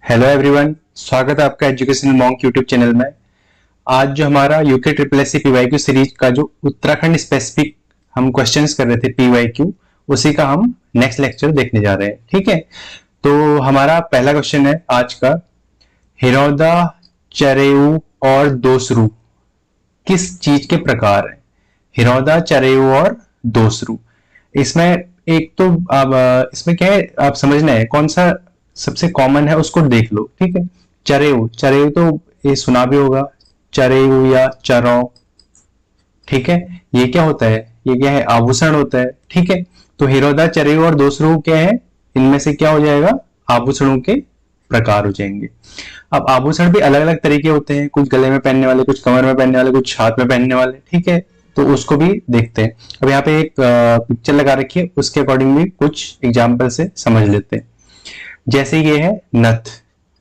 Hello everyone, स्वागत है आपका एजुकेशनल मॉन्क यूट्यूब चैनल में। आज जो हमारा UK triple S C PYQ series का जो उत्तराखंड स्पेसिफिक हम क्वेश्चंस कर रहे थे पीवाईक्यू, उसी का हम नेक्स्ट लेक्चर देखने जा रहे हैं। ठीक है, तो हमारा पहला क्वेश्चन है आज का, हिरौदा, चरेऊ और दोसरू किस चीज के प्रकार है? हिरौदा, चरेऊ और दोसरू, इसमें एक तो अब इसमें क्या है, आप समझना है कौन सा सबसे कॉमन है उसको देख लो। ठीक है, चरेऊ, चरेऊ तो ये सुना भी होगा, चरेऊ या चरौ। ठीक है, ये क्या होता है? ये क्या है? आभूषण होता है। ठीक है, तो हिरौदा, चरेऊ और दोसरू क्या है? इनमें से क्या हो जाएगा? आभूषणों के प्रकार हो जाएंगे। अब आभूषण भी अलग अलग तरीके होते हैं, कुछ गले में पहनने वाले, कुछ कमर में पहनने वाले, कुछ हाथ में पहनने वाले। ठीक है, तो उसको भी देखते हैं। अब यहाँ पे एक पिक्चर लगा रखी है, उसके अकॉर्डिंग भी कुछ एग्जाम्पल से समझ लेते हैं। जैसे ये है नथ।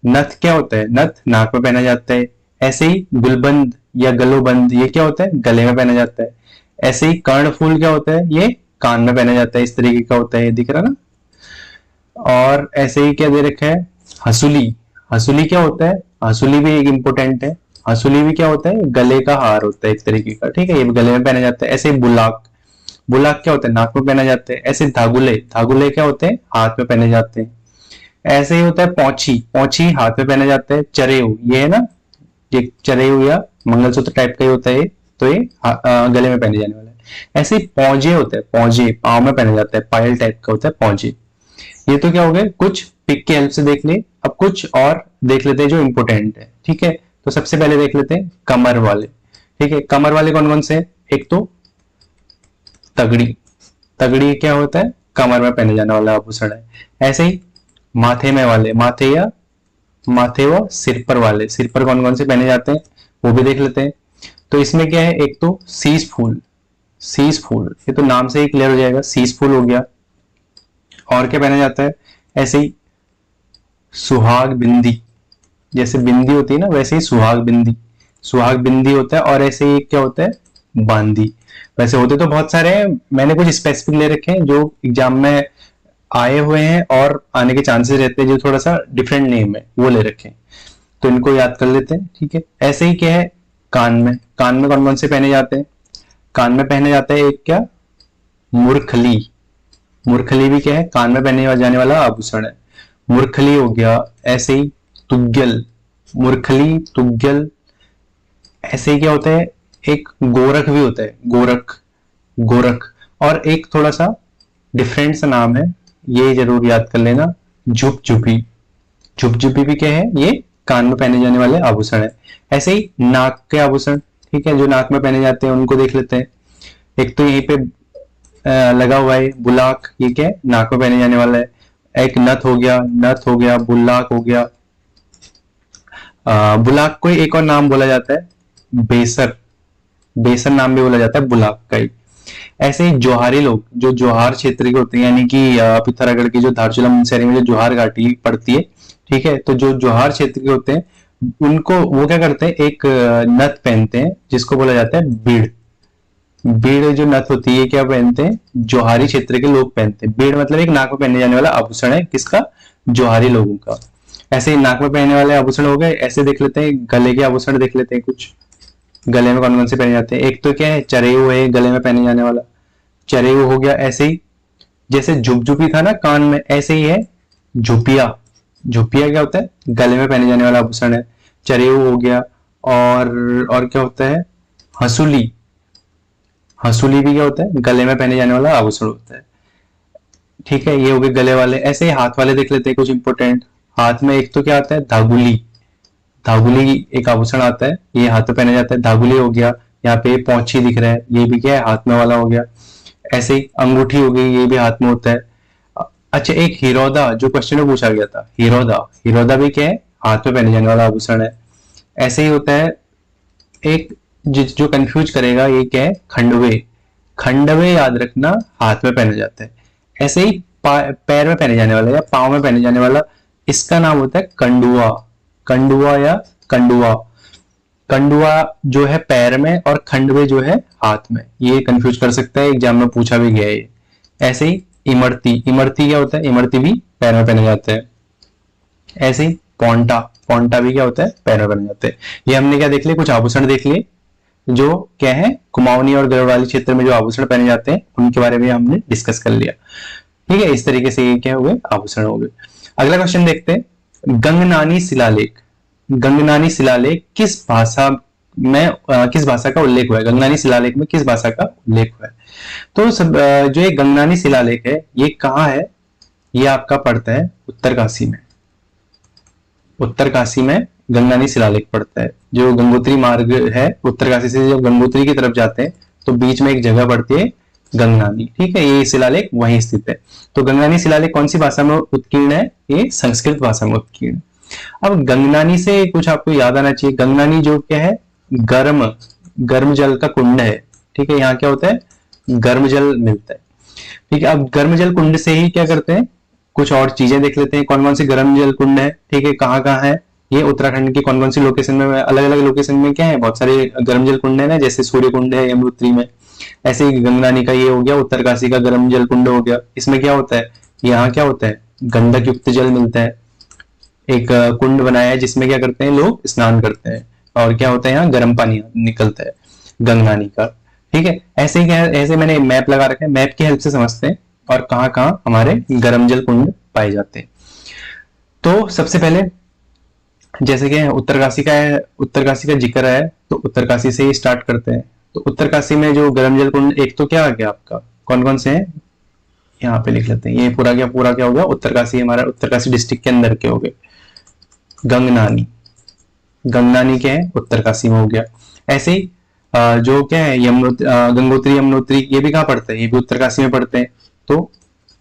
नथ क्या होता है? नथ नाक में पहना जाता है। ऐसे ही गुलबंद या गलोबंद, ये क्या होता है? गले में पहना जाता है। ऐसे ही कर्णफूल क्या होता है? ये कान में पहना जाता है। इस तरीके का होता है, ये दिख रहा ना। और ऐसे ही क्या दे रखा है? हसूली। हसूली क्या होता है? हसूली भी एक इंपोर्टेंट है। हसूली भी क्या होता है? गले का हार होता है एक तरीके का। ठीक है, ये गले में पहना जाता है। ऐसे ही बुलाक। बुलाक क्या होता है? नाक में पहना जाता है। ऐसे धागुले। धागुले क्या होते हैं? हाथ में पहने जाते हैं। ऐसे ही होता है पौची। पौची हाथ में पहना जाता है। चरेऊ, ये है ना, ये चरेऊ या मंगलसूत्र टाइप का ही होता है, तो ये गले में पहने जाने वाला है। ऐसे ही पौजे होते हैं। पौजे पाँव में पहना जाता है, पायल टाइप का होता है पौजे। ये तो क्या हो गए, कुछ पिक की हेल्प से देख ले। अब कुछ और देख लेते हैं जो इंपोर्टेंट है। ठीक है, तो सबसे पहले देख लेते हैं कमर वाले। ठीक है, कमर वाले कौन कौन से? एक तो तगड़ी। तगड़ी क्या होता है? कमर में पहने जाने वाला आभूषण है। ऐसे ही माथे में वाले, माथे या माथे व सिर पर वाले, सिर पर कौन कौन से पहने जाते हैं वो भी देख लेते हैं। तो इसमें क्या है, एक तो शीश फूल। शीश फूल, ये तो नाम से ही क्लियर हो जाएगा, शीश फूल हो गया। और क्या पहना जाता है? ऐसे ही सुहाग बिंदी, जैसे बिंदी होती है ना, वैसे ही सुहाग बिंदी। सुहाग बिंदी होता है। और ऐसे ही क्या होता है? बांदी। वैसे होते तो बहुत सारे हैं, मैंने कुछ स्पेसिफिक ले रखे हैं जो एग्जाम में आए हुए हैं और आने के चांसेस रहते हैं, जो थोड़ा सा डिफरेंट नेम है वो ले रखे हैं, तो इनको याद कर लेते हैं। ठीक है, ऐसे ही क्या है कान में। कान में कौन कौन से पहने जाते हैं? कान में पहने जाता है एक क्या, मुरखली। मुरखली भी क्या है? कान में पहने जाने वाला आभूषण है। मुरखली हो गया। ऐसे ही तुग्गल, मुरखली, तुग्गल। ऐसे ही क्या होता है, एक गोरख भी होता है, गोरख। गोरख। और एक थोड़ा सा डिफरेंट सा नाम है, ये जरूर याद कर लेना, झुपझुपी। झुपझुपी भी क्या है? ये कान में पहने जाने वाले आभूषण है। ऐसे ही नाक के आभूषण। ठीक है, जो नाक में पहने जाते हैं उनको देख लेते हैं। एक तो यहीं पे लगा हुआ है बुलाक, ये क्या है? नाक में पहने जाने वाला है। एक नथ हो गया, नथ हो गया, बुलाक हो गया। बुलाक को एक और नाम बोला जाता है बेसर। बेसर नाम भी बोला जाता है बुलाक का ही। ऐसे ही जोहारी लोग, जो जोहार क्षेत्र के होते हैं, यानी कि पिथौरागढ़ की जो धारचूला मुंसियारी में जो जोहार घाटी पड़ती है, ठीक है, तो जो जोहार क्षेत्र के होते हैं उनको वो क्या करते हैं, एक नथ पहनते हैं जिसको बोला जाता है बीड़। बीड़ जो नथ होती है, क्या पहनते हैं? जोहारी क्षेत्र के लोग पहनते हैं। बीड़ मतलब एक नाक में पहने जाने वाला आभूषण है, किसका? जोहारी लोगों का। ऐसे ही नाक में पहनने वाले आभूषण हो गए। ऐसे देख लेते हैं गले के आभूषण देख लेते हैं कुछ। गले में कौन कौन से पहने जाते हैं? एक तो क्या है, चरेऊ है, गले में पहने जाने वाला, चरेऊ हो गया। ऐसे ही जैसे झुपझुपी था ना कान में, ऐसे ही है झुपिया। झुपिया क्या होता है? गले में पहने जाने वाला आभूषण है। चरेऊ हो गया। और क्या होता है? हसूली। हसूली भी क्या होता है? गले में पहने जाने वाला आभूषण होता है। ठीक है, ये हो गए गले वाले। ऐसे ही हाथ वाले देख लेते हैं कुछ इंपोर्टेंट। हाथ में एक तो क्या आता है? धागुली। धागुली एक आभूषण आता है, ये हाथ में पहना जाता है। धागुली हो गया। यहाँ पे पौंची दिख रहा है, ये भी क्या है? हाथ में वाला हो गया। ऐसे ही अंगूठी हो गई, ये भी हाथ में होता है। अच्छा, एक हिरौदा जो क्वेश्चन में पूछा गया था, हिरौदा। हिरौदा भी क्या है? हाथ में पहने जाने वाला आभूषण है। ऐसे ही होता है एक जो कंफ्यूज करेगा, ये क्या है? खंडवे। खंडवे याद रखना, हाथ में पहने जाते हैं। ऐसे ही पैर में पहने जाने वाला या पाँव में पहने जाने वाला, इसका नाम होता है कंडुआ। कंडुआ या कंडुआ। कंडुआ जो है पैर में और खंडवे जो है हाथ में, ये कंफ्यूज कर सकता है, एग्जाम में पूछा भी गया है ये। ऐसे ही इमरती। इमरती क्या होता है? इमरती भी पैर में पहने जाते हैं। ऐसे ही पौंटा, पौंटा भी क्या होता है, पैर में बन जाते हैं। ये हमने क्या देख लिया, कुछ आभूषण देख लिए जो क्या है कुमाऊनी और गढ़वाली क्षेत्र में जो आभूषण पहने जाते हैं उनके बारे में हमने डिस्कस कर लिया। ठीक है, इस तरीके से ये क्या हो गए, आभूषण हो गए। अगला क्वेश्चन देखते हैं, गंगनानी शिलालेख, गंगनानी शिलालेख किस भाषा में किस भाषा का उल्लेख हुआ है, गंगनानी शिलालेख में किस भाषा का उल्लेख हुआ है। तो जो ये गंगनानी शिलालेख है ये कहाँ है, ये आपका पड़ता है उत्तरकाशी में, उत्तरकाशी में गंगनानी शिलालेख पड़ता है। जो गंगोत्री मार्ग है उत्तरकाशी से जब गंगोत्री की तरफ जाते हैं तो बीच में एक जगह पड़ती है गंगनानी, ठीक है, ये शिलालेख वहीं स्थित है। तो गंगनानी शिलालेख कौन सी भाषा में उत्कीर्ण है, ये संस्कृत भाषा में उत्कीर्ण। अब गंगनानी से कुछ आपको याद आना चाहिए, गंगनानी जो क्या है, गर्म जल का कुंड है। ठीक है, यहाँ क्या होता है, गर्म जल मिलता है। ठीक है, अब गर्म जल कुंड से ही क्या करते हैं, कुछ और चीजें देख लेते हैं, कौन कौन से गर्म जल कुंड है। ठीक है, कहाँ कहाँ है, ये उत्तराखंड की कौन कौन सी लोकेशन में, अलग अलग लोकेशन में क्या है, बहुत सारे गर्म जल कुंड है ना, जैसे सूर्य कुंड है यमुनोत्री में, ऐसे ही गंगनानी का ये हो गया, उत्तरकाशी का गर्म जल कुंड हो गया। इसमें क्या होता है, यहाँ क्या होता है, गंधक युक्त जल मिलता है। एक कुंड बनाया है जिसमें क्या करते हैं लोग स्नान करते हैं, और क्या होता है यहाँ गर्म पानी निकलता है गंगनानी का। ठीक है, ऐसे ही ऐसे मैंने मैप लगा रखा है, मैप की हेल्प से समझते हैं और कहाँ कहाँ हमारे गर्म जल कुंड पाए जाते हैं। तो सबसे पहले जैसे कि उत्तरकाशी का है, उत्तरकाशी का जिक्र है तो उत्तरकाशी से ही स्टार्ट करते हैं। तो उत्तरकाशी में जो गर्म जल कुंड, एक तो क्या आ गया आपका, कौन कौन से हैं, यहाँ पे लिख लेते हैं, ये पूरा क्या हो गया, उत्तरकाशी हमारा उत्तरकाशी डिस्ट्रिक्ट के अंदर के हो गए। गंगनानी, गंगनानी क्या है, उत्तरकाशी में हो गया। ऐसे ही जो क्या है गंगोत्री यमुनोत्री, ये भी कहाँ पड़ता है, ये भी उत्तरकाशी में पड़ते हैं। तो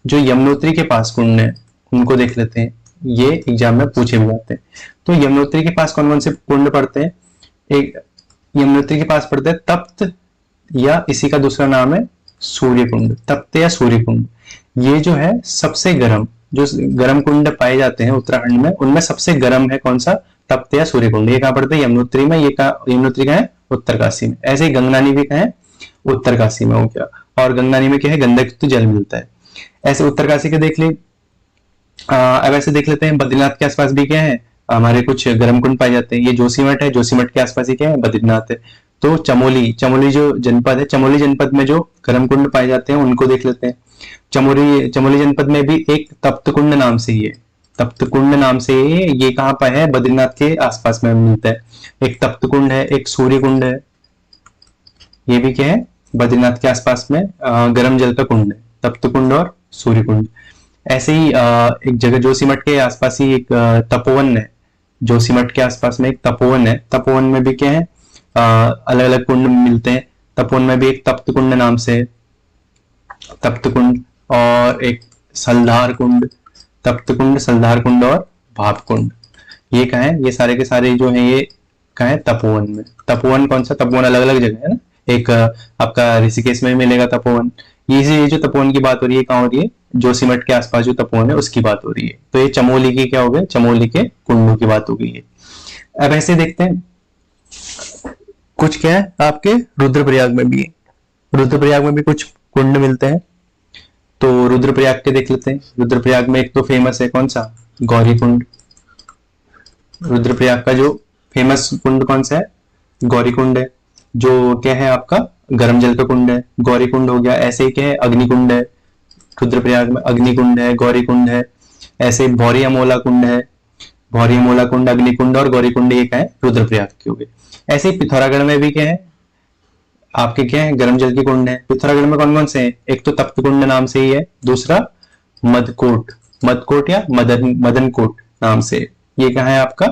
जो यमुनोत्री के पास कुंड है उनको देख लेते हैं, ये एग्जाम में पूछे भी जाते हैं। तो यमुनोत्री के पास कौन कौन से कुंड पड़ते हैं, एक यमुनोत्री के पास पड़ता है तप्त, या इसी का दूसरा नाम है सूर्य कुंड, तप्त या सूर्य कुंड। ये जो है सबसे गर्म, जो गर्म कुंड पाए जाते हैं उत्तराखंड में, उनमें सबसे गर्म है कौन सा, तप्त या सूर्य कुंड। ये कहाँ पड़ता है, यमुनोत्री में, ये यमुनोत्री का है उत्तरकाशी में। ऐसे ही गंगनानी भी कहाँ है, उत्तरकाशी में हो गया, और गंगनानी में क्या है, गंधक युक्त जल मिलता है। ऐसे उत्तरकाशी के देख ले। अब ऐसे देख लेते हैं, बद्रीनाथ के आसपास भी क्या है, हमारे कुछ गर्म कुंड पाए जाते हैं। ये जोशीमठ है, जोशीमठ के आसपास ही क्या है, बद्रीनाथ है। तो चमोली, चमोली जो जनपद है, चमोली जनपद में जो गर्म कुंड पाए जाते हैं उनको देख लेते हैं। चमोली जनपद में भी एक तप्त कुंड नाम से ही है, तप्त कुंड नाम से ये कहाँ पर है, बद्रीनाथ के आसपास में मिलता है। एक तप्त कुंड है, एक सूर्य कुंड है, ये भी क्या है, बद्रीनाथ के आसपास में गर्म जल का कुंड है, तप्त कुंड और सूर्य कुंड। ऐसे ही एक जगह जोशीमठ के आसपास ही एक तपोवन है, जोशीमठ के आसपास में एक तपोवन है। तपोवन में भी क्या है, अलग अलग कुंड मिलते हैं। तपोवन में भी एक तप्त कुंड नाम से, तप्त कुंड, और एक सलधार कुंड, तप्त कुंड, सलधार कुंड और भाप कुंड। ये कहाँ है, ये सारे के सारे जो है ये कहाँ है, तपोवन में। तपोवन कौन सा, तपोवन अलग अलग जगह है ना, एक आपका ऋषिकेश में मिलेगा तपोवन। ये जो तपोवन की बात हो रही है कहाँ हो रही है, जोशीमठ के आसपास जो तपोवन है उसकी बात हो रही है। तो ये चमोली की क्या हो गया, चमोली के कुंडों की बात हो गई है। अब ऐसे देखते हैं, कुछ क्या है आपके रुद्रप्रयाग में भी, रुद्रप्रयाग में भी कुछ कुंड मिलते हैं। तो रुद्रप्रयाग के देख लेते हैं। रुद्रप्रयाग में एक तो फेमस है कौन सा, गौरी कुंड। रुद्रप्रयाग का जो फेमस कुंड कौन सा है, गौरी कुंड है, जो क्या है आपका गर्म जल का कुंड है, गौरी कुंड हो गया। ऐसे ही क्या है, अग्निकुंड है, रुद्रप्रयाग में अग्निकुंड है, गौरी कुंड है। ऐसे भौरी अमोला कुंड है, भौरी अमोला कुंड, अग्निकुंड और गौरी कुंड, ये क्या है, रुद्रप्रयाग के हो गए। ऐसे ही पिथौरागढ़ में भी क्या है आपके, क्या है, गर्म जल की कुंड है। पिथौरागढ़ में कौन कौन से हैं, एक तो तप्त कुंड नाम से ही है, दूसरा मदकोट, मदकोट या मदनकोट नाम से, ये कहाँ है आपका,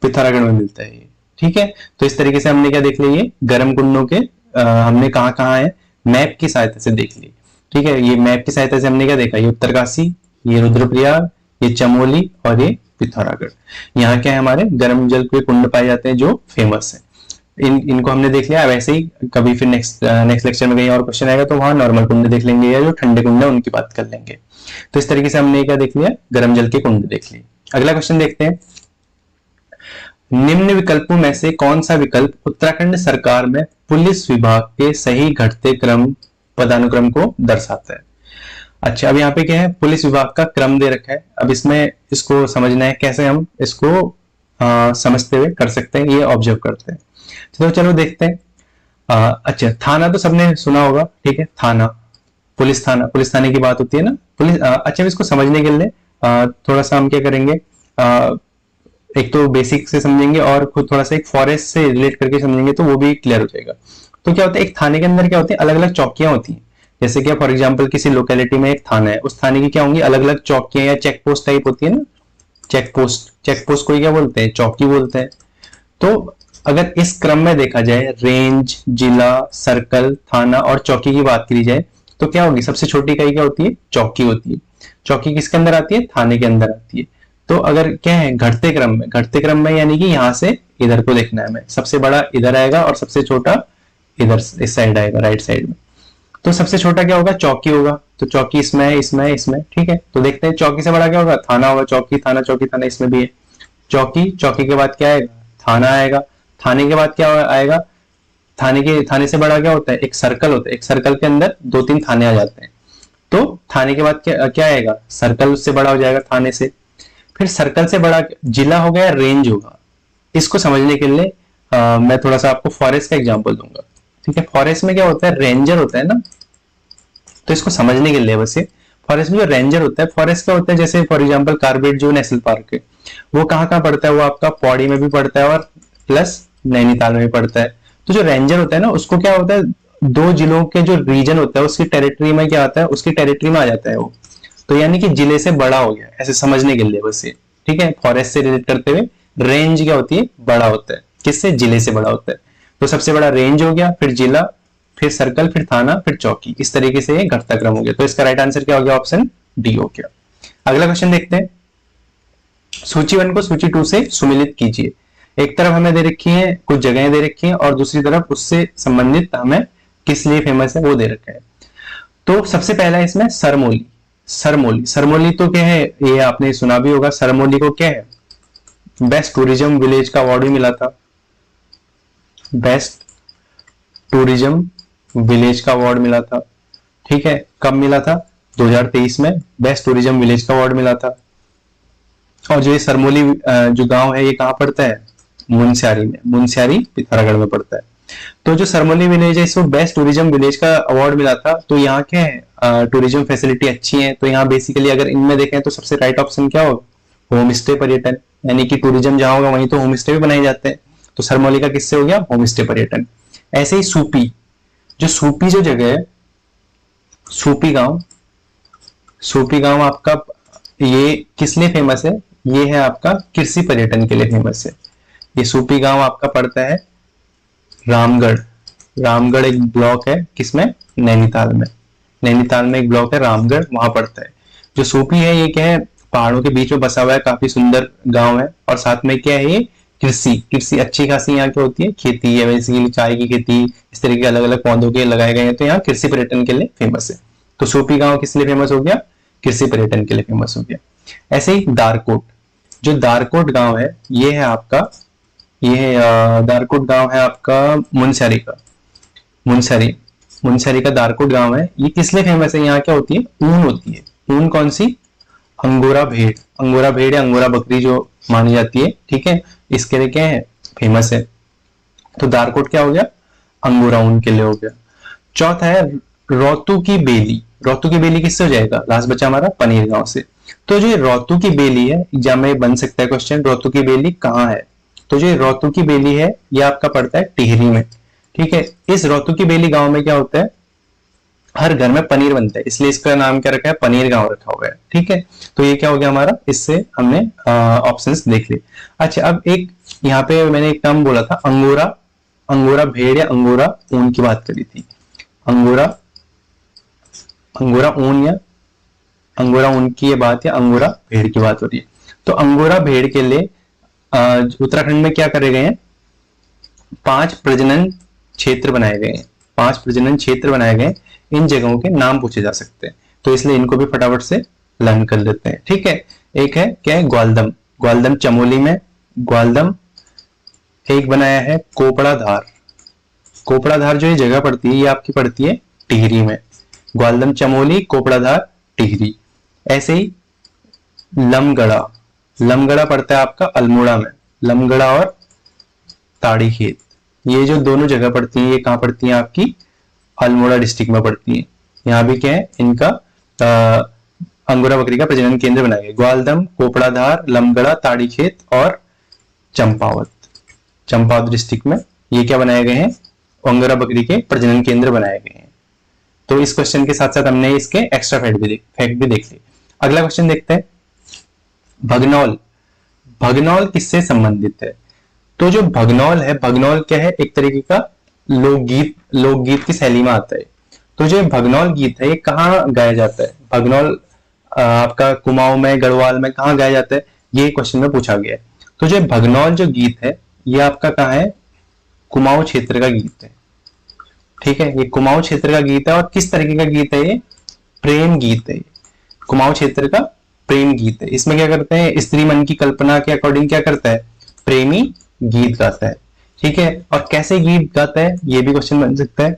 पिथौरागढ़ में मिलता है ये। ठीक है, तो इस तरीके से हमने क्या देख लिया, ये गर्म कुंडों के हमने कहाँ कहाँ है मैप की सहायता से देख ली। ठीक है, ये मैप की सहायता से हमने क्या देखा, ये उत्तरकाशी, ये रुद्रप्रयाग, ये चमोली और ये पिथौरागढ़। यहाँ क्या है, हमारे गर्म जल के कुंड पाए जाते हैं जो फेमस है। इनको हमने देख लिया। वैसे ही कभी फिर नेक्स्ट लेक्चर में कहीं और क्वेश्चन आएगा तो वहां नॉर्मल कुंड देख लेंगे, या जो ठंडे कुंड है उनकी बात कर लेंगे। तो इस तरीके से हमने क्या देख लिया, गर्म जल के कुंड देख लिए। अगला क्वेश्चन देखते हैं, निम्न विकल्पों में से कौन सा विकल्प उत्तराखंड सरकार में पुलिस विभाग के सही घटते क्रम पदानुक्रम को दर्शाता है। अच्छा, अब यहाँ पे क्या है, पुलिस विभाग का क्रम दे रखा है। अब इसमें इसको समझना है कैसे हम इसको समझते हुए कर सकते हैं, ये ऑब्जर्व करते हैं। तो चलो देखते हैं। अच्छा, थाना तो सबने सुना होगा, ठीक है, थाना, पुलिस थाना, पुलिस थाने की बात होती है ना, पुलिस। अच्छा, इसको समझने के लिए थोड़ा सा हम क्या करेंगे, एक तो बेसिक से समझेंगे और खुद थोड़ा सा एक फॉरेस्ट से रिलेट करके समझेंगे, तो वो भी क्लियर हो जाएगा। तो क्या होता है, एक थाने के अंदर क्या होते हैं, अलग अलग चौकियां होती हैं। जैसे कि फॉर एग्जांपल किसी लोकेलिटी में एक थाना है, उस थाने की क्या होंगी, अलग अलग चौकियां या चेक पोस्ट टाइप होती है ना। चेक पोस्ट, चेक पोस्ट को क्या बोलते हैं, चौकी बोलते हैं। तो अगर इस क्रम में देखा जाए, रेंज, जिला, सर्कल, थाना और चौकी की बात करी जाए, तो क्या होगी, सबसे छोटी इकाई क्या होती है, चौकी होती है। चौकी किसके अंदर आती है, थाने के अंदर आती है। तो अगर क्या है, घटते क्रम में, घटते क्रम में यानी कि यहां से इधर को देखना है हमें, सबसे बड़ा इधर आएगा और सबसे छोटा इधर इस साइड आएगा, राइट साइड में। तो सबसे छोटा क्या होगा, चौकी होगा। तो चौकी इसमें है, इसमें है, इसमें, ठीक है। तो देखते हैं चौकी से बड़ा क्या होगा, थाना होगा। चौकी, थाना, चौकी, थाना, इसमें भी है चौकी। चौकी के बाद क्या आएगा, थाना आएगा। थाने के बाद क्या आएगा, थाने से बड़ा क्या होता है, एक सर्कल होता है। एक सर्कल के अंदर दो तीन थाने आ जाते हैं। तो थाने के बाद क्या क्या आएगा, सर्कल उससे बड़ा हो जाएगा थाने से। फिर सर्कल से बड़ा जिला हो गया, रेंज होगा। इसको समझने के लिए मैं थोड़ा सा आपको फॉरेस्ट का एग्जांपल दूंगा, ठीक है। फॉरेस्ट में क्या होता है, रेंजर होता है ना। तो इसको समझने के लिए वैसे फॉरेस्ट में जो रेंजर होता है, फॉरेस्ट क्या होता है, जैसे फॉर एग्जांपल कार्बेट जो नेशनल पार्क है, वो कहाँ कहाँ पड़ता है, वो आपका पौड़ी में भी पड़ता है और प्लस नैनीताल में भी पड़ता है। तो जो रेंजर होता है ना, उसको क्या होता है, दो जिलों के जो रीजन होता है उसकी टेरिटरी में क्या आता है, उसकी टेरिटरी में आ जाता है वो। तो यानी कि जिले से बड़ा हो गया, ऐसे समझने के लिए बस ये, ठीक है। फॉरेस्ट से रिलेट करते हुए रेंज क्या होती है, बड़ा होता है, किससे, जिले से बड़ा होता है। तो सबसे बड़ा रेंज हो गया, फिर जिला, फिर सर्कल, फिर थाना, फिर चौकी। इस तरीके से ये घटता क्रम हो गया। तो इसका राइट आंसर क्या हो गया, ऑप्शन डी हो गया। अगला क्वेश्चन देखते हैं। सूची 1 को सूची 2 से सुमिलित कीजिए। एक तरफ हमें दे रखी है, कुछ जगहें दे रखी हैं, और दूसरी तरफ उससे संबंधित हमें किस लिए फेमस है वो दे रखा है। तो सबसे पहला है इसमें सरमोली। सरमोली, सरमोली तो क्या है, ये आपने सुना भी होगा। सरमोली को क्या है, बेस्ट टूरिज्म विलेज का अवार्ड भी मिला था। बेस्ट टूरिज्म विलेज का अवार्ड मिला था, ठीक है। कब मिला था, 2023 में बेस्ट टूरिज्म विलेज का अवार्ड मिला था। और जो ये सरमोली जो गांव है, ये कहाँ पड़ता है, मुनस्यारी में, मुनस्यारी पिथौरागढ़ में पड़ता है। तो जो सरमोली विलेज है, इसको बेस्ट टूरिज्म विलेज का अवार्ड मिला था। तो यहाँ क्या है, टूरिज्म फैसिलिटी अच्छी है। तो यहाँ बेसिकली अगर इनमें देखें तो सबसे राइट ऑप्शन क्या होगा, होम स्टे पर्यटन, यानी कि टूरिज्म जहां होगा वहीं तो होम स्टे भी बनाए जाते हैं। तो सरमोली का किससे हो गया, होम स्टे पर्यटन। ऐसे ही सूपी, सूपी जो जगह है, सूपी गांव, सूपी गांव आपका ये किस लिए फेमस है, ये है आपका कृषि पर्यटन के लिए फेमस है। ये सूपी गांव आपका पड़ता है रामगढ़। रामगढ़ एक ब्लॉक है किसमें, नैनीताल में। नैनीताल में एक ब्लॉक है रामगढ़, वहां पड़ता है। जो सूपी है, ये क्या है, पहाड़ों के बीच में बसा हुआ है, काफी सुंदर गांव है। और साथ में क्या है, ये कृषि, कृषि अच्छी खासी यहाँ की होती है, खेती है बेसिकली, चाय की खेती, इस तरह के अलग अलग पौधों के लगाए गए हैं। तो यहाँ कृषि पर्यटन के लिए फेमस है। तो सूपी गांव किस लिए फेमस हो गया, कृषि पर्यटन के लिए फेमस हो गया। ऐसे ही दारकोट, जो दारकोट गांव है, ये है आपका, ये दारकोट गांव है आपका मुनस्यारी का। मुनस्यारी, मुनस्यारी का दारकोट गांव है। ये किस लिए फेमस है, यहाँ क्या होती है, ऊन होती है। ऊन कौन सी, अंगोरा भेड़, अंगोरा भेड़ या अंगोरा बकरी जो मानी जाती है, ठीक है, इसके लिए क्या है, फेमस है। तो दारकोट क्या हो गया, अंगोरा ऊन के लिए हो गया। चौथा है रोतू की बेली। रोतू की बेली किससे हो जाएगा, लास्ट बचा हमारा पनीर गांव से। तो जो रोतू की बेली है, एग्जाम में बन सकता है क्वेश्चन, रोतू की बेली कहाँ है। तो जो रोतू की बेली है, ये आपका पड़ता है टिहरी में, ठीक है। इस रोतू की बेली गांव में क्या होता है, हर घर में पनीर बनता है, इसलिए इसका नाम क्या रखा है, पनीर गांव रखा हुआ है, ठीक है। तो ये क्या हो गया हमारा, इससे हमने ऑप्शंस देख लिए। अच्छा, अब एक यहाँ पे मैंने एक टर्म बोला था, अंगोरा, अंगोरा भेड़ या अंगोरा ऊन की बात करी थी। अंगोरा, अंगोरा ऊन या अंगोरा ऊन की ये बात या अंगोरा भेड़ की बात हो रही है। तो अंगोरा भेड़ के लिए उत्तराखंड में क्या करे गए हैं, 5 प्रजनन क्षेत्र बनाए गए हैं। 5 प्रजनन क्षेत्र बनाए गए, इन जगहों के नाम पूछे जा सकते हैं। तो इसलिए इनको भी फटाफट से लर्न कर लेते हैं, ठीक है। एक है क्या है, ग्वालदम, ग्वालदम चमोली में, ग्वालदम। एक बनाया है कोपड़ाधार, कोपड़ाधार जो ये जगह पड़ती है, ये आपकी पड़ती है टिहरी में। ग्वालदम चमोली कोपड़ाधार टिहरी। ऐसे ही लमगढ़ा, लमगढ़ा पड़ता है आपका अल्मोड़ा में, लमगढ़ा और ताड़ीखेत, ये जो दोनों जगह पड़ती हैं ये कहाँ पड़ती हैं आपकी अल्मोड़ा डिस्ट्रिक्ट में पड़ती हैं। यहाँ भी क्या है इनका अंगोरा बकरी का प्रजनन केंद्र बनाया गया। ग्वालदम, कोपड़ाधार, लमगढ़ा, ताड़ीखेत और चंपावत, चंपावत डिस्ट्रिक्ट में ये क्या बनाए गए हैं, अंगोरा बकरी के प्रजनन केंद्र बनाए गए हैं। तो इस क्वेश्चन के साथ साथ हमने इसके एक्स्ट्रा फैक्ट भी देख लिए। अगला क्वेश्चन देखते हैं, भगनौल, भगनौल किससे संबंधित है? तो जो भगनौल है, भगनौल क्या है, एक तरीके का लोकगीत, लोकगीत की शैली में आता है। तो जो भगनौल गीत है ये कहाँ गाया जाता है? भगनौल आपका कुमाऊं में, गढ़वाल में कहाँ गाया जाता है, ये क्वेश्चन में पूछा गया है। तो जो भगनौल जो गीत है ये आपका कहाँ है, कुमाऊं क्षेत्र का गीत है। ठीक है, ये कुमाऊं क्षेत्र का गीत है। और किस तरीके का गीत है ये? प्रेम गीत है। कुमाऊं क्षेत्र का प्रेम गीत है। इसमें क्या करते हैं, स्त्री मन की कल्पना के अकॉर्डिंग क्या करता है, प्रेमी गीत गाता है। ठीक है, और कैसे गीत गाता है ये भी क्वेश्चन बन सकता है।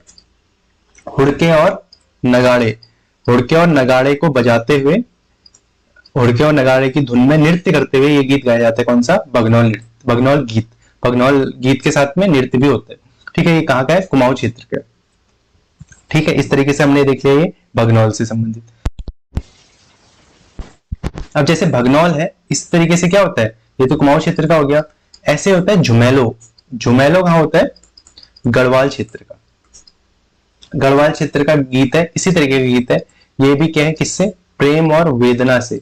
हुड़के और नगाड़े, हुड़के और नगाड़े को बजाते हुए, हुड़के और नगाड़े की धुन में नृत्य करते हुए ये गीत गाया जाता है। कौन सा? भगनौल नृत्य, भगनौल गीत। भगनौल गीत के साथ में नृत्य भी होता है। ठीक है, ये कहाँ का है? कुमाऊं क्षेत्र का। ठीक है, इस तरीके से हमने देख लिया ये भगनौल से संबंधित। अब जैसे भगनौल है, इस तरीके से क्या होता है, ये तो कुमाऊं क्षेत्र का हो गया। ऐसे होता है झुमेलो, झुमेलो कहाँ होता है? गढ़वाल क्षेत्र का, गढ़वाल क्षेत्र का गीत है। इसी तरीके का गीत है। ये भी क्या है, किससे? प्रेम और वेदना से,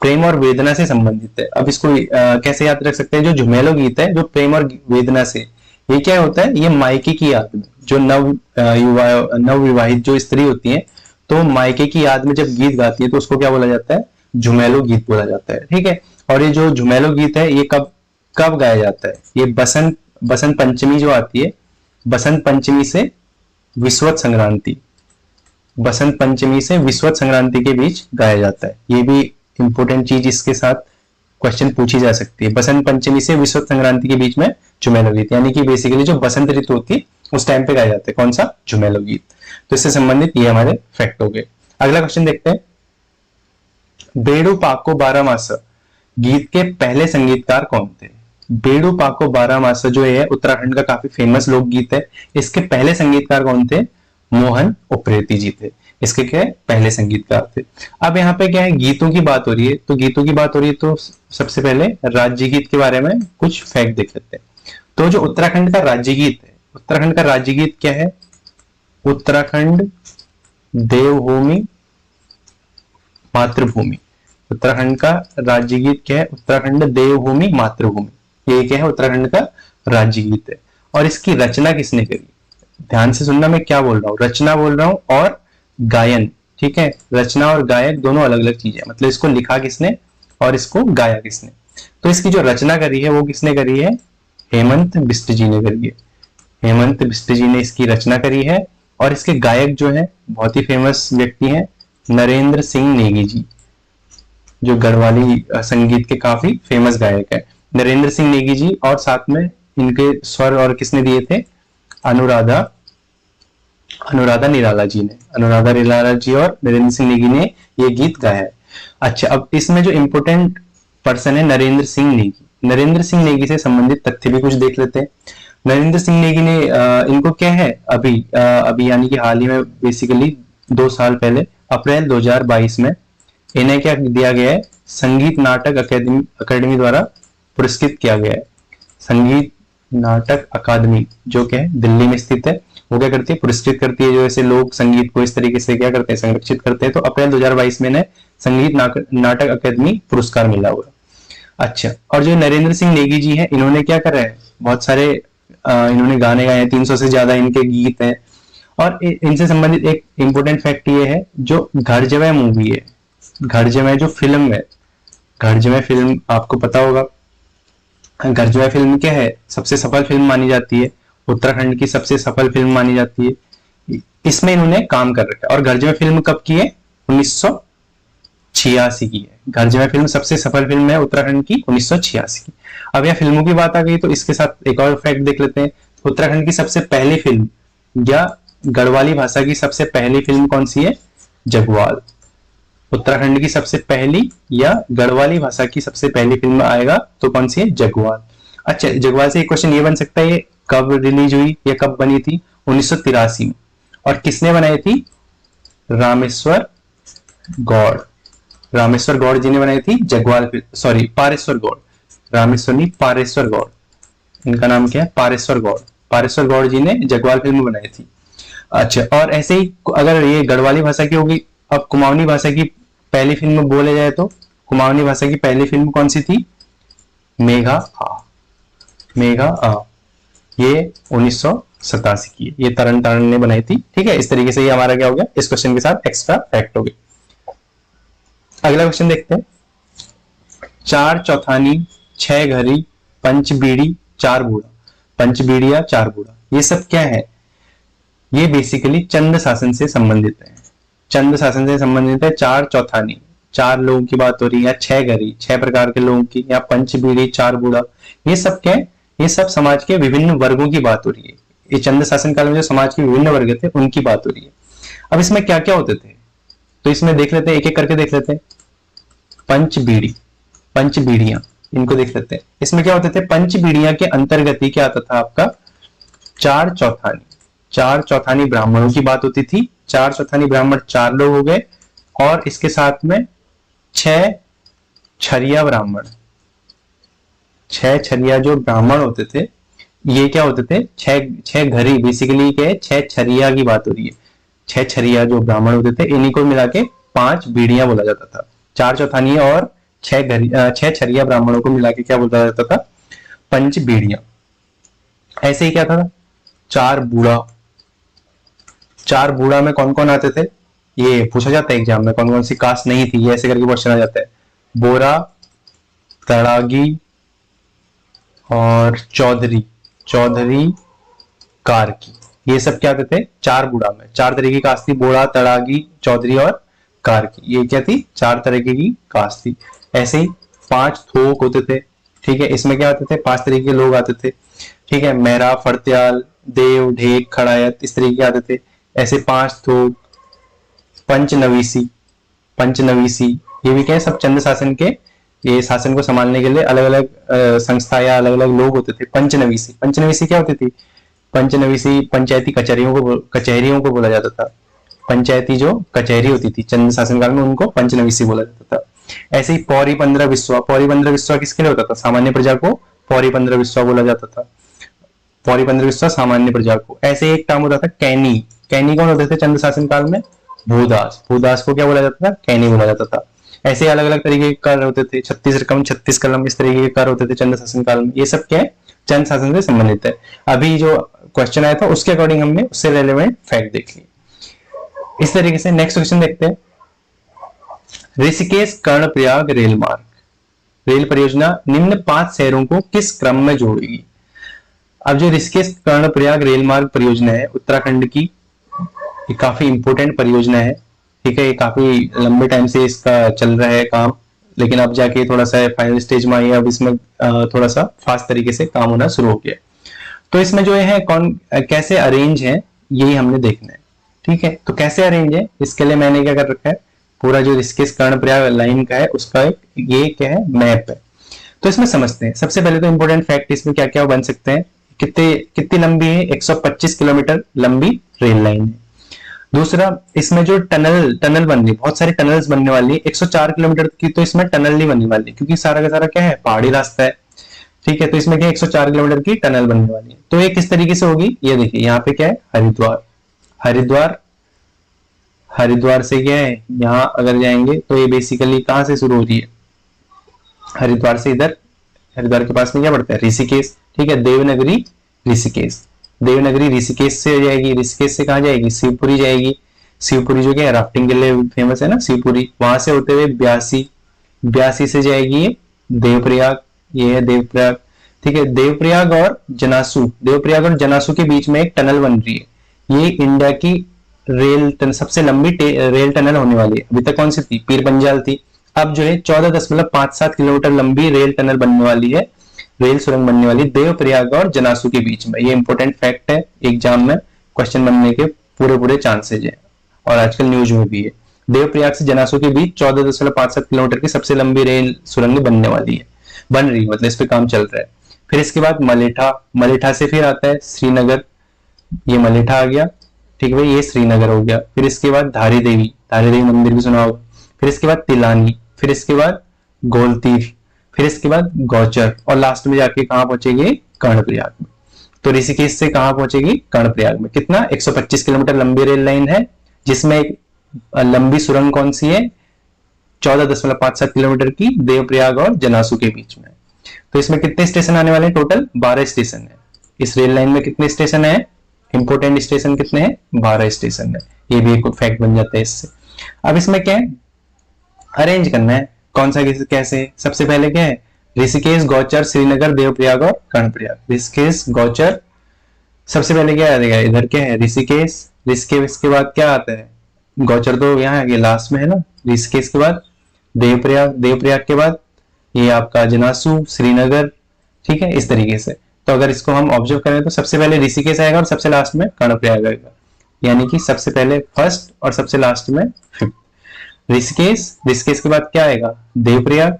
प्रेम और वेदना से संबंधित है। अब इसको कैसे याद रख सकते हैं? जो झुमेलो गीत है जो प्रेम और वेदना से, ये क्या होता है, ये मायके की याद में, जो नवविवाहित जो स्त्री होती है, तो मायके की याद में जब गीत गाती है तो उसको क्या बोला जाता है? झुमेलो गीत बोला जाता है। ठीक है, और ये जो झुमेलो गीत है ये कब कब गाया जाता है? ये बसंत पंचमी जो आती है, बसंत पंचमी से विश्वत संक्रांति, बसंत पंचमी से विश्वत संक्रांति के बीच गाया जाता है। ये भी इंपॉर्टेंट चीज इसके साथ क्वेश्चन पूछी जा सकती है। बसंत पंचमी से विश्वत संक्रांति के बीच में झुमेलो गीत, यानी कि बेसिकली जो बसंत ऋतु होती है उस टाइम पे गाया जाता है। कौन सा? झुमेलो गीत। तो इससे संबंधित ये हमारे फैक्ट हो गए। अगला क्वेश्चन देखते हैं, बेड़ू पाको बारामासा गीत के पहले संगीतकार कौन थे? बेड़ू पाको बारामासा जो है उत्तराखंड का काफी फेमस लोकगीत है। इसके पहले संगीतकार कौन थे? मोहन उप्रेती जी थे। इसके क्या पहले संगीतकार थे। अब यहाँ पे क्या है, गीतों की बात हो रही है, तो गीतों की बात हो रही है तो सबसे पहले राज्य गीत के बारे में कुछ फैक्ट देख लेते हैं। तो जो उत्तराखंड का राज्य गीत है, उत्तराखंड का राज्य गीत क्या है? उत्तराखंड देवभूमि मातृभूमि। उत्तराखंड का राज्य गीत क्या है? उत्तराखंड देवभूमि मातृभूमि। ये क्या है? उत्तराखंड का राज्य गीत है। और इसकी रचना किसने करी? ध्यान से सुनना, मैं क्या बोल रहा हूँ, रचना बोल रहा हूँ और गायन। ठीक है, रचना और गायक दोनों अलग अलग चीजें, मतलब इसको लिखा किसने और इसको गाया किसने। तो इसकी जो रचना करी है वो किसने करी है? हेमंत बिष्ट जी ने करी है। हेमंत बिष्ट जी ने इसकी रचना करी है। और इसके गायक जो है बहुत ही फेमस व्यक्ति हैं, नरेंद्र सिंह नेगी जी, जो गढ़वाली संगीत के काफी फेमस गायक है नरेंद्र सिंह नेगी जी। और साथ में इनके स्वर और किसने दिए थे? अनुराधा निराला जी ने, अनुराधा निराला जी और नरेंद्र सिंह नेगी ने ये गीत गाया है। अच्छा, अब इसमें जो इंपोर्टेंट पर्सन है नरेंद्र सिंह नेगी, नरेंद्र सिंह नेगी से संबंधित तथ्य भी कुछ देख लेते हैं। नरेंद्र सिंह नेगी ने इनको क्या है अभी यानी कि हाल ही में, बेसिकली 2 साल पहले अप्रैल 2022 में इन्हें क्या दिया गया है? संगीत नाटक अकेडमी द्वारा पुरस्कृत किया गया है। संगीत नाटक अकादमी जो क्या है दिल्ली में स्थित है, वो क्या करती है? पुरस्कृत करती है। जो ऐसे लोग संगीत को इस तरीके से क्या करते हैं? संरक्षित करते हैं। तो अप्रैल 2022 में इन्हें संगीत नाटक अकादमी पुरस्कार मिला हुआ। अच्छा, और जो नरेंद्र सिंह नेगी जी है, इन्होंने क्या करा है? बहुत सारे इन्होंने गाने गाए हैं, 300 से ज्यादा इनके गीत हैं। और इनसे संबंधित एक इंपोर्टेंट फैक्ट ये है, जो घर जवै मूवी है, घर जवै जो फिल्म है, घर जवै फिल्म आपको पता होगा। घर जवै फिल्म क्या है? सबसे सफल फिल्म मानी जाती है, उत्तराखंड की सबसे सफल फिल्म मानी जाती है। इसमें इन्होंने काम कर रखा है। और घर जवै फिल्म कब की है? 1986 की है। घर जवै फिल्म सबसे सफल फिल्म है उत्तराखंड की, 1986 की। अब यह फिल्मों की बात आ गई तो इसके साथ एक और फैक्ट देख लेते हैं। उत्तराखंड की सबसे पहली फिल्म या गढ़वाली भाषा की सबसे पहली फिल्म कौन सी है? जगवाल। उत्तराखंड की सबसे पहली या गढ़वाली भाषा की सबसे पहली फिल्म आएगा तो कौन सी है? जगवाल। अच्छा, जगवाल से एक क्वेश्चन ये बन सकता है, ये कब रिलीज हुई या कब बनी थी? 1983 में। और किसने बनाई थी? रामेश्वर गौड़। रामेश्वर गौड़ जी ने बनाई थी जगवाल, सॉरी पारेश्वर गौड़, रामेश्वर नहीं पारेश्वर गौड़, इनका नाम क्या है? पारेश्वर गौड़। पारेश्वर गौड़ जी ने जगवाल फिल्म बनाई थी। अच्छा, और ऐसे ही अगर ये गढ़वाली भाषा की होगी, अब कुमाऊनी भाषा की पहली फिल्म बोले जाए तो कुमाऊनी भाषा की पहली फिल्म कौन सी थी? मेघा आ। मेघा आ, ये 1987 की है, ये तरन तारण ने बनाई थी। ठीक है, इस तरीके से ये हमारा क्या हो गया? इस क्वेश्चन के साथ एक्स्ट्रा फैक्ट हो गया। अगला क्वेश्चन देखते हैं। 4 चौथानी, 6 घरी, पंच बीड़ी, 4 बूढ़ा। पंच बीड़िया, 4 बूढ़ा, ये सब क्या है? ये बेसिकली चंद शासन से संबंधित है। चंद शासन से संबंधित है। 4 चौथानी, 4 लोगों की बात हो रही है, या 6 घरी, 6 प्रकार के लोगों की, या पंच बीड़ी, 4 बूढ़ा, ये सब क्या है? ये सब समाज के विभिन्न वर्गों की बात हो रही है। ये चंद शासन काल में जो समाज के विभिन्न वर्ग थे उनकी बात हो रही है। अब इसमें क्या क्या होते थे तो इसमें देख लेते हैं, एक एक करके देख लेते हैं। पंच बीड़ी, पंच बीड़ियां, इनको देख लेते हैं। इसमें क्या होते थे? पंच बीड़ियां के अंतर्गत ही क्या आता था आपका? 4 चौथानी। 4 चौथानी ब्राह्मणों की बात होती थी। 4 चौथानी ब्राह्मण 4 लोग हो गए, और इसके साथ में 6 छरिया ब्राह्मण। 6 छरिया जो ब्राह्मण होते थे, ये क्या होते थे? 6 घरी, बेसिकली क्या है? 6 छरिया की बात हो रही है। 6 छरिया जो ब्राह्मण होते थे, इन्हीं को मिला के 5 बीड़ियां बोला जाता था। 4 चौथानी और 6 छरिया ब्राह्मणों को मिला के क्या बोला जाता था? पंच बीड़ियां। ऐसे ही क्या था? 4 बूढ़ा। 4 बूढ़ा में कौन कौन आते थे? ये पूछा जाता है एग्जाम में, कौन कौन सी कास्ट नहीं थी, ये ऐसे करके क्वेश्चन आ जाता है। बोरा, तड़ागी और चौधरी, चौधरी कार्की, ये सब क्या आते थे? 4 बूढ़ा में। 4 तरह की कास्ट थी, बोरा, तड़ागी, चौधरी और कार्की, ये क्या थी? 4 तरीके की कास्ट थी। ऐसे ही 5 थोक होते थे। ठीक है, इसमें क्या आते थे? 5 तरीके के लोग आते थे। ठीक है, मेहरा, फड़त्याल, देव, ढेक, खड़ायत, इस तरीके के आते थे। ऐसे 5 थोक, पंचनवीसी, पंचनवीसी, ये भी क्या है? सब चंद शासन के, ये शासन को संभालने के लिए अलग अलग संस्था या अलग अलग लोग होते थे। पंचनवीसी, पंचनवीसी क्या होती थी? पंचनवीसी पंचायती कचहरियों को बोला जाता था। पंचायती जो कचहरी होती थी चंद शासन काल में, उनको पंचनवीसी बोला जाता था। ऐसे ही पौरी 15 विश्वा, पौरी 15 विश्वा किसके लिए होता था? सामान्य प्रजा को पौरी 15 विश्वा बोला जाता था। पौरी 15 विश्वा सामान्य प्रजा को। ऐसे एक काम होता था कैनी। कैनी कौन होते थे चंद शासन काल में? भूदास। भूदास को क्या बोला जाता था? कैनी बोला जाता था। ऐसे अलग अलग तरीके के कर होते थे। 36 रकम, 36 कलम, इस तरीके के कर होते थे चंद शासन काल में। ये सब क्या है? चंद शासन से संबंधित है। अभी जो क्वेश्चन आया था उसके अकॉर्डिंग हमने उससे रेलेवेंट फैक्ट देख ली। इस तरीके से नेक्स्ट क्वेश्चन देखते हैं। ऋषिकेश कर्णप्रयाग रेल मार्ग, रेल परियोजना निम्न 5 शहरों को किस क्रम में जोड़ेगी? अब जो ऋषिकेश कर्णप्रयाग रेल मार्ग परियोजना है उत्तराखंड की, ये काफी इंपोर्टेंट परियोजना है। ठीक है, ये काफी लंबे टाइम से इसका चल रहा है काम, लेकिन अब जाके थोड़ा सा फाइनल स्टेज में आई है। अब इसमें थोड़ा सा फास्ट तरीके से काम होना शुरू हो गया। तो इसमें जो है कौन कैसे अरेंज है, यही हमने देखना है। ठीक है, तो कैसे अरेंज है, इसके लिए मैंने क्या कर रखा है? पूरा जो ऋषिकेश कर्णप्रयाग लाइन का है उसका एक ये क्या है? मैप है। तो इसमें समझते हैं। सबसे पहले तो इंपोर्टेंट फैक्ट इसमें क्या क्या बन सकते हैं। कितनी लंबी है? 125 किलोमीटर लंबी रेल लाइन है। दूसरा, इसमें जो टनल बन रही है, बहुत सारी टनल्स बनने वाली है। 104 किलोमीटर की तो इसमें टनल नहीं बनने वाली, क्योंकि सारा का सारा क्या है? पहाड़ी रास्ता है। ठीक है, तो इसमें क्या 104 किलोमीटर की टनल बनने वाली है। तो ये किस तरीके से होगी? ये देखिए, यहाँ पे क्या है? हरिद्वार। हरिद्वार, हरिद्वार से क्या है? यहाँ अगर जाएंगे तो ये बेसिकली कहां से शुरू हो रही है? हरिद्वार से इधर, हरिद्वार के पास में क्या पड़ता है? ऋषिकेश। ठीक है, देवनगरी ऋषिकेश। देवनगरी ऋषिकेश से हो जाएगी। ऋषिकेश से कहां जाएगी? शिवपुरी जाएगी। शिवपुरी जो क्या है? राफ्टिंग के लिए फेमस है ना शिवपुरी। वहां से होते हुए ब्यासी, ब्यासी से जाएगी देवप्रयाग। ये है देवप्रयाग। ठीक है, देवप्रयाग और जनासू, देवप्रयाग और जनासू के बीच में एक टनल बन रही है। ये इंडिया की सबसे लंबी रेल टनल होने वाली है। अभी तक कौन सी थी? पीर पंजाल थी। अब जो है 14.57 किलोमीटर लंबी रेल टनल बनने वाली है, रेल सुरंग बनने वाली देवप्रयाग और जनासू के बीच में। ये इंपॉर्टेंट फैक्ट है, एग्जाम में क्वेश्चन बनने के पूरे चांसेज है, और आजकल न्यूज में भी है। देवप्रयाग से जनासू के बीच 14.57 किलोमीटर की सबसे लंबी रेल सुरंग बनने वाली है, बन रही है, मतलब इस पे काम चल रहा है। फिर इसके बाद मलेठा, मलेठा से फिर आता है श्रीनगर, ये मलेठा आ गया, ठीक है भाई, ये श्रीनगर हो गया। फिर इसके बाद धारी देवी, धारी देवी मंदिर भी सुना होगा। फिर इसके बाद तिलानी, फिर इसके बाद गोलतीर, फिर इसके बाद गौचर, और लास्ट में जाके कहां पहुंचेगी, कर्णप्रयाग में। तो ऋषिकेश से कहां पहुंचेगी, कर्णप्रयाग में। कितना, 125 किलोमीटर लंबी रेल लाइन है, जिसमें एक लंबी सुरंग कौन सी है, 14.57 किलोमीटर की, देवप्रयाग और जनासू के बीच में। तो इसमें कितने स्टेशन आने वाले हैं, टोटल 12 स्टेशन है। इस रेल लाइन में कितने स्टेशन है, इंपोर्टेंट स्टेशन कितने हैं, 12 स्टेशन है। ये भी एक फैक्ट बन जाता है इससे। अब इसमें क्या है, अरेंज करना है, कौन सा कैसे। सबसे पहले क्या है, ऋषिकेश, गौचर, श्रीनगर, देवप्रयाग और कर्णप्रयाग। ऋषिकेश, गौचर, सबसे पहले क्या आएगा, इधर क्या है, ऋषिकेश, ऋषिकेश के बाद क्या आता है, गौचर तो यहाँ आगे लास्ट में है ना। ऋषिकेश के बाद देवप्रयाग, देवप्रयाग के बाद ये आपका जनासू, श्रीनगर, ठीक है, इस तरीके से। तो अगर इसको हम ऑब्जर्व करें तो सबसे पहले ऋषिकेश आएगा और सबसे लास्ट में कर्णप्रयाग आएगा, यानी कि सबसे पहले फर्स्ट और सबसे लास्ट में फिफ्थ। ऋषिकेश, ऋषिकेश के बाद क्या आएगा, देवप्रयाग,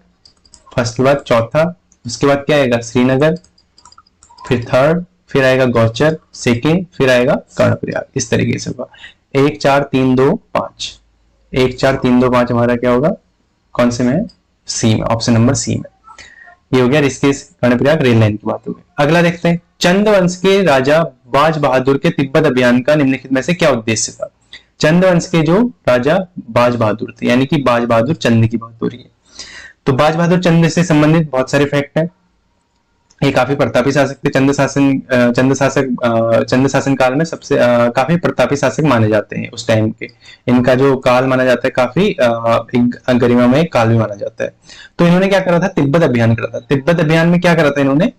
फर्स्ट के बाद चौथा, उसके बाद क्या आएगा, श्रीनगर, फिर थर्ड, फिर आएगा गौचर सेकेंड, फिर आएगा कर्णप्रयाग। इस तरीके से होगा 1 4 3 2 5, 1 4 3 2 5 हमारा क्या होगा, कौन से में है, सी में, ऑप्शन नंबर सी में। ये हो गया ऋषिकेश कर्णप्रयाग रेल लाइन की बात हो गई। अगला देखते हैं, चंद वंश के राजा बाज बहादुर के तिब्बत अभियान का निम्नलिखित में से क्या उद्देश्य था। चंद वंश के जो राजा बाज बहादुर थे, यानी कि बाज बहादुर चंद की बात हो रही है। तो बाज बहादुर चंद से संबंधित बहुत सारे फैक्ट हैं। ये काफी प्रतापी शासक थे। चंद शासन काल में सबसे काफी प्रतापी शासक माने जाते हैं उस टाइम के। इनका जो काल माना जाता है काफी गरिमामय काल भी माना जाता है। तो इन्होंने क्या करा था, तिब्बत अभियान करा था। तिब्बत अभियान में क्या करा था इन्होंने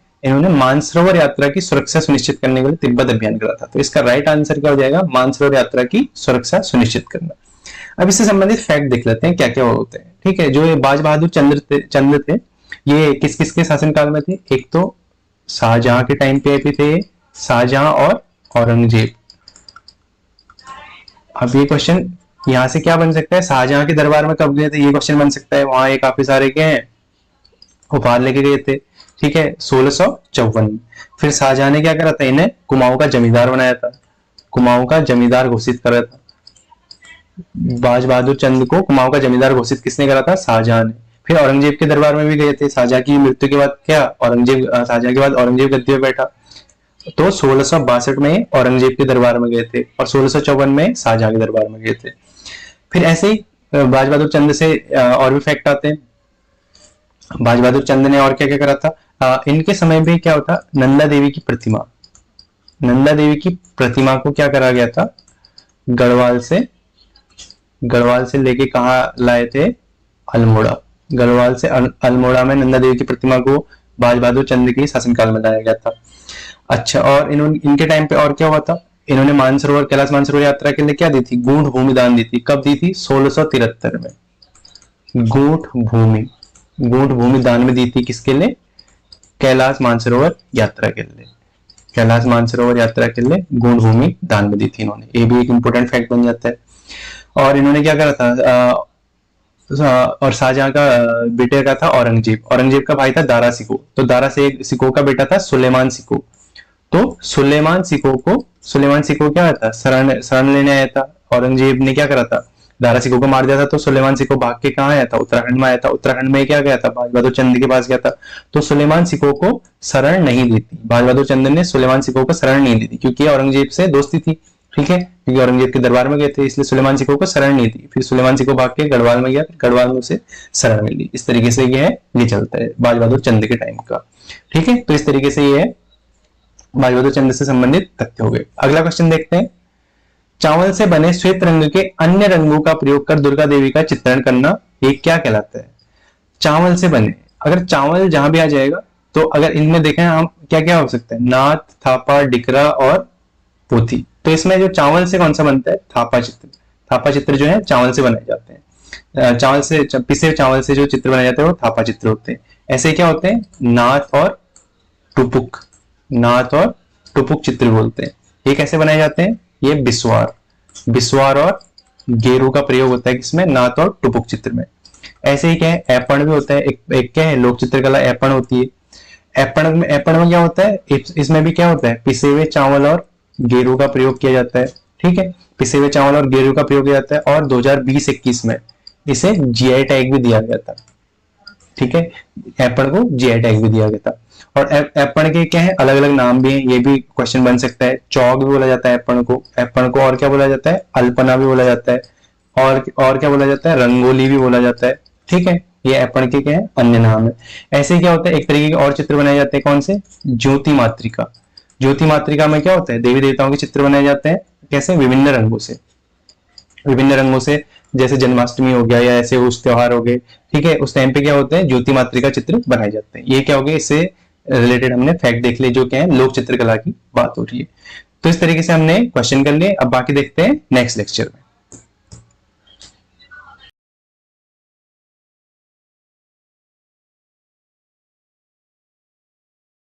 मानसरोवर यात्रा की सुरक्षा सुनिश्चित करने के लिए तिब्बत अभियान करा था। तो इसका राइट आंसर क्या हो जाएगा, मानसरोवर यात्रा की सुरक्षा सुनिश्चित करना। अब इससे संबंधित फैक्ट देख लेते हैं क्या क्या होते हैं। ठीक है, जो ये बाज बहादुर चंद्र थे, ये किस किस के शासनकाल में थे। एक तो शाहजहां के टाइम पे भी थे, शाहजहां और औरंगजेब। अब ये क्वेश्चन यहां से क्या बन सकता है, शाहजहां के दरबार में कब गए थे, ये क्वेश्चन बन सकता है। वहां ये काफी सारे क्या है, उपहार लेके गए थे। ठीक है, 1654 में। फिर शाहजहां ने क्या करा था, इन्हें कुमाऊं का जमींदार बनाया था, कुमाऊं का जमींदार घोषित करा था। बाज बहादुर चंद को कुमाऊं का जमींदार घोषित किसने करा था, शाहजहां ने। फिर औरंगजेब के दरबार में भी गए थे। शाहजहां की मृत्यु के बाद क्या, शाहजहां के बाद औरंगजेब गद्दी पे बैठा, तो 1662 में औरंगजेब के दरबार में गए थे और 1654 में शाहजहां के दरबार में गए थे। फिर ऐसे ही बाज बहादुर चंद से और भी फैक्ट आते हैं। बाज बहादुर चंद ने और क्या क्या करा था, इनके समय में क्या होता, नंदा देवी की प्रतिमा, नंदा देवी की प्रतिमा को क्या करा गया था, गढ़वाल से लेके कहा लाए थे, अल्मोड़ा। गढ़वाल से अल्मोड़ा में नंदा देवी की प्रतिमा को बाज बहादुर चंद के शासनकाल में लाया गया था। अच्छा, और इनके टाइम पे और क्या हुआ था, इन्होंने मानसरोवर, कैलाश मानसरोवर यात्रा के लिए क्या दी थी, गूढ़ भूमि दान दी थी। कब दी थी, 1673 में। गूढ़ भूमि दान में दी थी, किसके लिए, कैलाश मानसरोवर यात्रा के लिए। कैलाश मानसरोवर यात्रा के लिए गूढ़ भूमि दान में दी थी इन्होंने। ये भी एक इंपॉर्टेंट फैक्ट बन जाता है। और इन्होंने क्या करा था, और शाहजहां का बेटे का था औरंगजेब, औरंगजेब का भाई था दारा सिको, तो दारा सिको का बेटा था सुलेमान सिको। तो सुलेमान सिको क्या था, शरण लेने आया था। औरंगजेब ने क्या करा था, दारा सिको को मार दिया था। तो सुलेमान सिको भाग के कहाँ आया था, उत्तराखंड में आया था। उत्तराखंड में क्या गया था, बाज बहादुर चंद के पास गया था। तो सुलेमान सिको को शरण नहीं दी थी, बाज बहादुर चंद ने सुलेमान सिको को शरण नहीं दी थी, क्योंकि औरंगजेब से दोस्ती थी। ठीक है, क्योंकि औरंगजेब के दरबार में गए थे, इसलिए सुलेमान सिको को शरण नहीं दी। फिर सुलेमान सिको भाग के गढ़वाल में गया, गढ़वाल में उसे शरण मिली। इस तरीके से ये चलता है बाज बहादुर चंद के टाइम का। ठीक है, तो इस तरीके से ये बाज बहादुर चंद से संबंधित तथ्य हो गए। अगला क्वेश्चन देखते हैं, चावल से बने श्वेत रंग के अन्य रंगों का प्रयोग कर दुर्गा देवी का चित्रण करना, ये क्या कहलाता है। चावल से बने, अगर चावल जहां भी आ जाएगा तो अगर इनमें देखें हम क्या क्या हो सकता है, नाथ, थापा, डिकरा और पोथी। तो इसमें जो चावल से कौन सा बनता है, थापा चित्र। थापा चित्र जो है चावल से बनाए जाते हैं। चावल से, पिसे चावल से जो चित्र बनाए जाते हैं वो थापा चित्र होते हैं। ऐसे क्या होते हैं, नाथ और टुपुक, नाथ और टुपुक चित्र बोलते हैं। ये कैसे बनाए जाते हैं, ये बिस्वार और गेरू का प्रयोग होता है किसमें, नाथ और टुपुक चित्र में। ऐसे ही क्या है, ऐपण भी होता है, एक क्या है लोक चित्रकला ऐपण होती है। ऐपण में क्या होता है, इसमें भी क्या होता है, पिसे हुए चावल और गेरू का प्रयोग किया जाता है। ठीक है, पिसे हुए चावल और गेरू का प्रयोग किया जाता है, और 2020-21 में इसे जीआई टैग भी दिया गया था। ठीक है, ऐपण को जीआई टैग भी दिया गया था। और ऐपण के क्या है, अलग अलग नाम भी हैं, ये भी क्वेश्चन बन सकता है। चौक भी बोला जाता है ऐपण को, और क्या बोला जाता है, अल्पना भी बोला जाता है, और क्या बोला जाता है, रंगोली भी बोला जाता है। ठीक है, ये ऐपण के क्या है, अन्य नाम है। ऐसे क्या होता है, एक तरीके के और चित्र बनाए जाते हैं, कौन से, ज्योति मातृका। ज्योति मातृका में क्या होता है, देवी देवताओं के चित्र बनाए जाते हैं, कैसे, विभिन्न रंगों से, जैसे जन्माष्टमी हो गया या ऐसे उस त्योहार हो गए। ठीक है, उस टाइम पे क्या होता है, ज्योति मातृका चित्र बनाए जाते हैं। ये क्या हो गया, इससे रिलेटेड हमने फैक्ट देख लिए, जो क्या है लोक चित्रकला की बात हो रही है। तो इस तरीके से हमने क्वेश्चन कर लिए। अब बाकी देखते हैं नेक्स्ट लेक्चर में।